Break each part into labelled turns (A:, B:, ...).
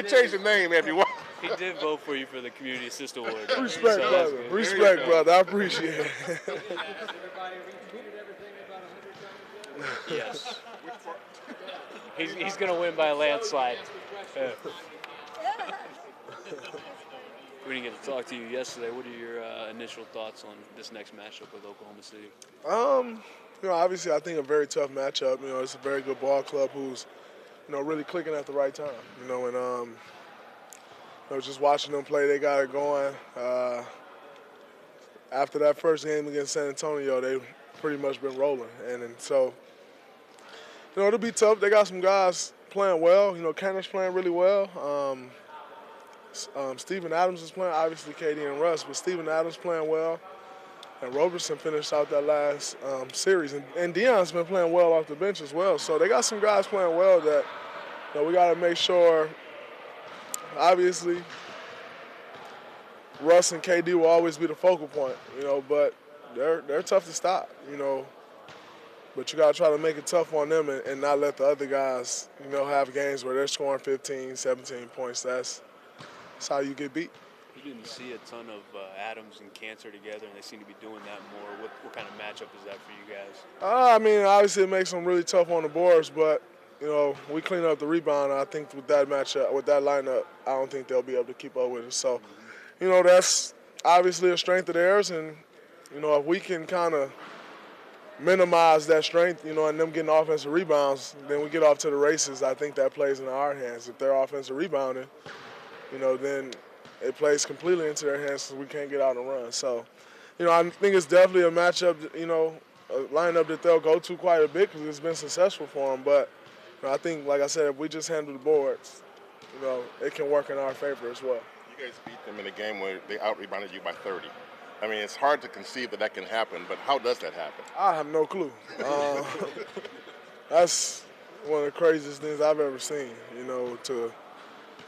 A: can change the name if you want.
B: He did vote for you for the Community Assist Award.
C: Respect, brother. Respect, brother. I appreciate it.
B: Yes. He's going to win by a landslide. Yeah. We didn't get to talk to you yesterday. What are your initial thoughts on this next matchup with Oklahoma City?
C: Obviously I think a very tough matchup. It's a very good ball club who's, really clicking at the right time. Just watching them play, they got it going. After that first game against San Antonio, they've pretty much been rolling. And so, it'll be tough. They got some guys playing well. Kenner's playing really well. Steven Adams is playing, obviously KD and Russ, but Steven Adams playing well. And Roberson finished out that last series. And Deion's been playing well off the bench as well. So they got some guys playing well that we got to make sure, obviously, Russ and KD will always be the focal point, but they're tough to stop, But you got to try to make it tough on them and not let the other guys, have games where they're scoring 15, 17 points. That's how you get beat.
B: You didn't see a ton of Adams and Cantor together, and they seem to be doing that more. What kind of matchup is that for you guys?
C: Obviously it makes them really tough on the boards, but, we clean up the rebound. I think with that matchup, with that lineup, I don't think they'll be able to keep up with it. So, that's obviously a strength of theirs, and, if we can kind of minimize that strength, and them getting offensive rebounds, then we get off to the races. I think that plays into our hands. If they're offensive rebounding, then it plays completely into their hands because we can't get out and run. So, I think it's definitely a matchup, a lineup that they'll go to quite a bit because it's been successful for them. But I think, like I said, if we just handle the boards, it can work in our favor as well.
A: You guys beat them in a game where they out-rebounded you by 30. It's hard to conceive that can happen, but how does that happen?
C: I have no clue. That's one of the craziest things I've ever seen, I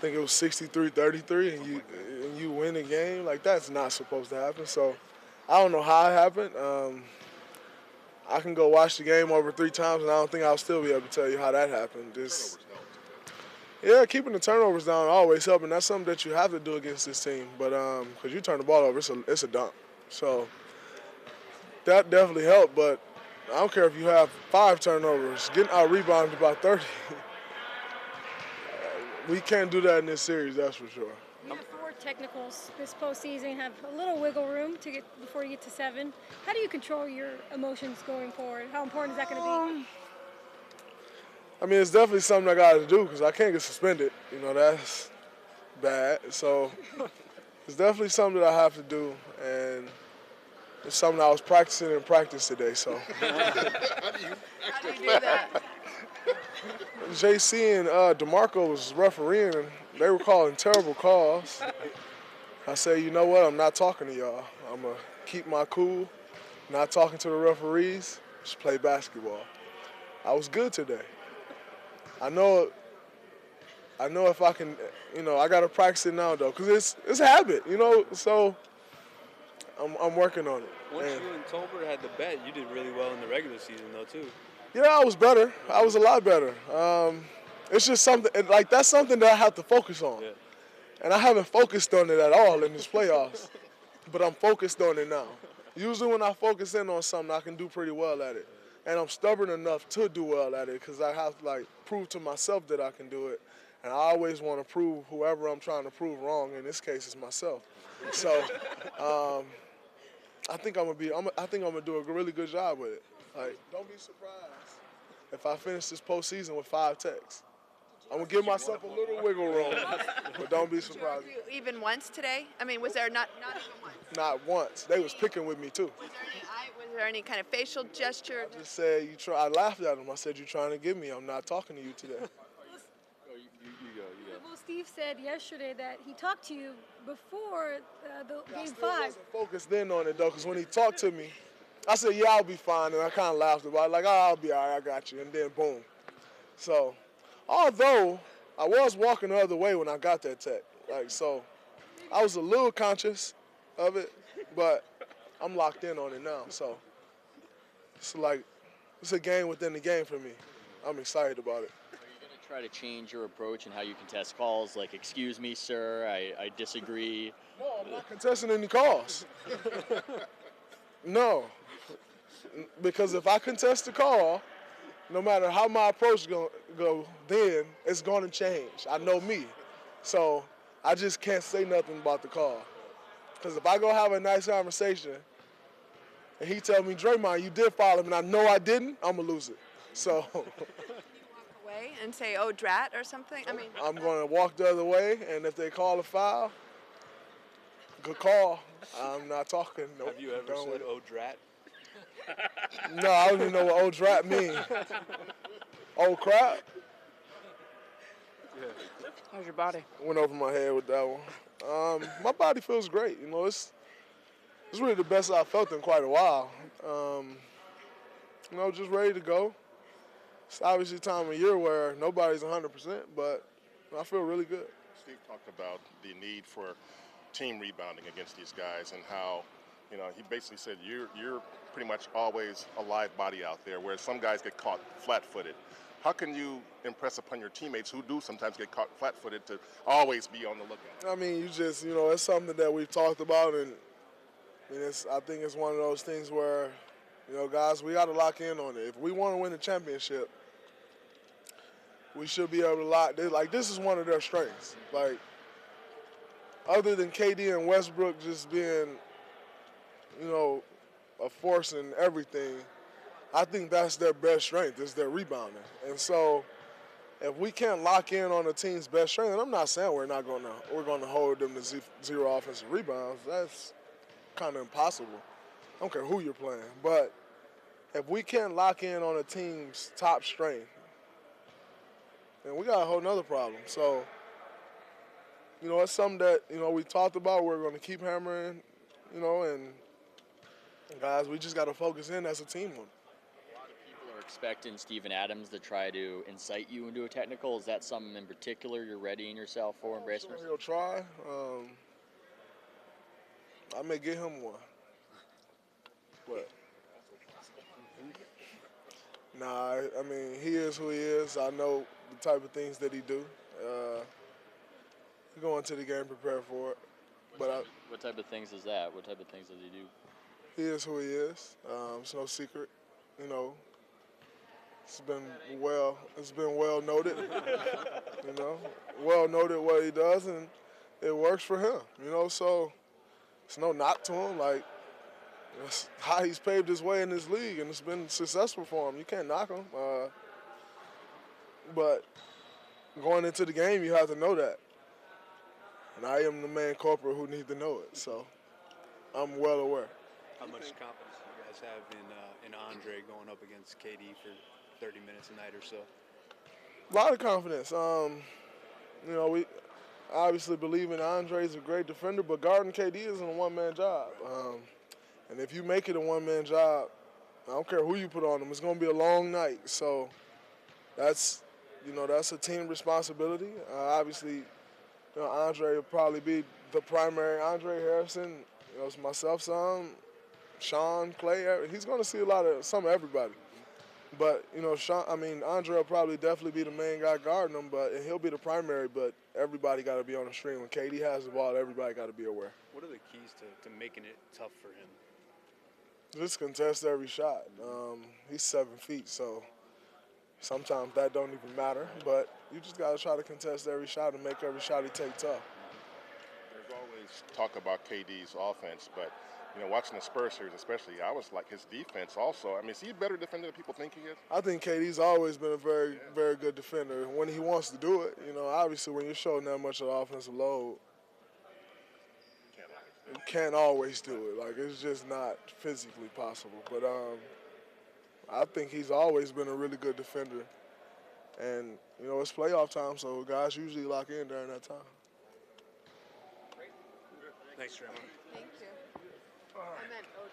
C: think it was 63-33 and you win a game. Like, that's not supposed to happen. So I don't know how it happened. I can go watch the game over 3 times, and I don't think I'll still be able to tell you how that happened. Yeah, keeping the turnovers down always helps, and that's something that you have to do against this team. But because you turn the ball over, it's a dunk. So that definitely helped, but I don't care if you have 5 turnovers. Getting out-rebounded by 30, we can't do that in this series, that's for sure.
D: You have 4 technicals this postseason, have a little wiggle room to get before you get to 7. How do you control your emotions going forward? How important is that going to be?
C: It's definitely something I got to do because I can't get suspended. That's bad. So it's definitely something that I have to do, and it's something I was practicing in practice today. So.
E: How do you do that?
C: JC and DeMarco was refereeing, and they were calling terrible calls. I said, you know what? I'm not talking to y'all. I'm going to keep my cool, not talking to the referees, just play basketball. I was good today. I know if I can, I got to practice it now, though, because it's a habit, so I'm working on it.
B: Once you and Tolbert had the bet, you did really well in the regular season, though, too.
C: Yeah, I was better. I was a lot better. It's just something, that's something that I have to focus on. Yeah. And I haven't focused on it at all in this playoffs, but I'm focused on it now. Usually when I focus in on something, I can do pretty well at it. And I'm stubborn enough to do well at it because I have to, prove to myself that I can do it. And I always want to prove whoever I'm trying to prove wrong. In this case, it's myself. So I think I'm gonna do a really good job with it. Don't be surprised if I finish this postseason with 5 techs. I'm going to give myself a little wiggle room, but don't be surprised.
E: Even once today? Was there not even once?
C: Not once. They was picking with me, too.
E: Was there any kind of facial gesture?
C: I just said, I laughed at them. I said, you're trying to get me. I'm not talking to you today.
B: You go.
D: Well, Steve said yesterday that he talked to you before the Game 5.
C: I wasn't focused in on it, though, because when he talked to me, I said, yeah, I'll be fine, and I kind of laughed about it, I'll be all right, I got you, and then boom. So, although I was walking the other way when I got that tech, so I was a little conscious of it, but I'm locked in on it now, so it's a game within the game for me. I'm excited about it.
F: Are you going to try to change your approach and how you contest calls? Like, excuse me, sir, I disagree.
C: No, I'm not contesting any calls. No, because if I contest the call, no matter how my approach go, then it's going to change. I know me. So I just can't say nothing about the call. Because if I go have a nice conversation and he tell me, Draymond, you did foul him, and I know I didn't, I'm going to lose it. So
E: Away and say, "Oh, drat" or something. I mean,
C: I'm going to walk the other way, and if they call a foul, good call. I'm not talking. Nope,
B: Have you ever
C: done with
B: said
C: it.
B: "oh drat"?
C: No, I don't even know what old drat mean. Old crap?
G: How's your body?
C: Went over my head with that one. My body feels great. You know, it's really the best I've felt in quite a while. You know, just ready to go. It's obviously time of year where nobody's 100%, but I feel really good.
A: Steve talked about the need for team rebounding against these guys and how, you know, he basically said you're pretty much always a live body out there, whereas some guys get caught flat-footed. How can you impress upon your teammates who do sometimes get caught flat-footed to always be on the lookout?
C: I mean, you know, it's something that we've talked about, and I think it's one of those things where, you know, guys, we got to lock in on it. If we want to win the championship, we should be able to lock this. Like, this is one of their strengths. Like, other than KD and Westbrook just being, you know, a force in everything, I think that's their best strength, is their rebounding. And so if we can't lock in on a team's best strength, and I'm not saying we're going to hold them to zero offensive rebounds. That's kind of impossible. I don't care who you're playing. But if we can't lock in on a team's top strength, then we got a whole nother problem. So, you know, it's something that, you know, we talked about. We're going to keep hammering, you know, and guys, we just got to focus in as a team on it.
F: A lot of people are expecting Steven Adams to try to incite you into a technical. Is that something in particular you're readying yourself for in Bracers?
C: Sure, he'll try. I may get him one. But nah, I mean, he is who he is. I know the type of things that he do. He go into the game prepared for it. But
F: What type of things is that? What type of things does he do?
C: he is who he is. It's no secret. You know, it's been well noted. You know, well noted what he does, and it works for him. You know, so it's no knock to him. Like, that's how he's paved his way in this league, and it's been successful for him. You can't knock him. But going into the game, you have to know that. And I am the main culprit who needs to know it. So I'm well aware.
B: How much confidence do you guys have in Andre going up against KD for 30 minutes a night or so?
C: A lot of confidence. You know, we obviously believe in Andre. He's a great defender, but guarding KD isn't a one-man job. And if you make it a one-man job, I don't care who you put on him, it's going to be a long night. So that's a team responsibility. Obviously, you know, Andre will probably be the primary. Andre Harrison, you know, it's myself, Sean, Clay. He's going to see some of everybody. But, you know, Andre will probably definitely be the main guy guarding him, and he'll be the primary, but everybody got to be on the stream. When KD has the ball, everybody got to be aware.
B: What are the keys to making it tough for him?
C: Just contest every shot. He's 7 feet, so sometimes that don't even matter. But you just got to try to contest every shot and make every shot he take tough.
A: There's always talk about KD's offense, but, you know, watching the Spurs series especially, I was like his defense also. I mean, is he a better defender than people think he is?
C: I think KD's always been a very, very good defender when he wants to do it. You know, obviously when you're showing that much of the offensive load, you can't always do it. Like, it's just not physically possible. But I think he's always been a really good defender. And, you know, it's playoff time, so guys usually lock in during that time.
B: Thanks, Draymond.
E: thank you. And then, oh,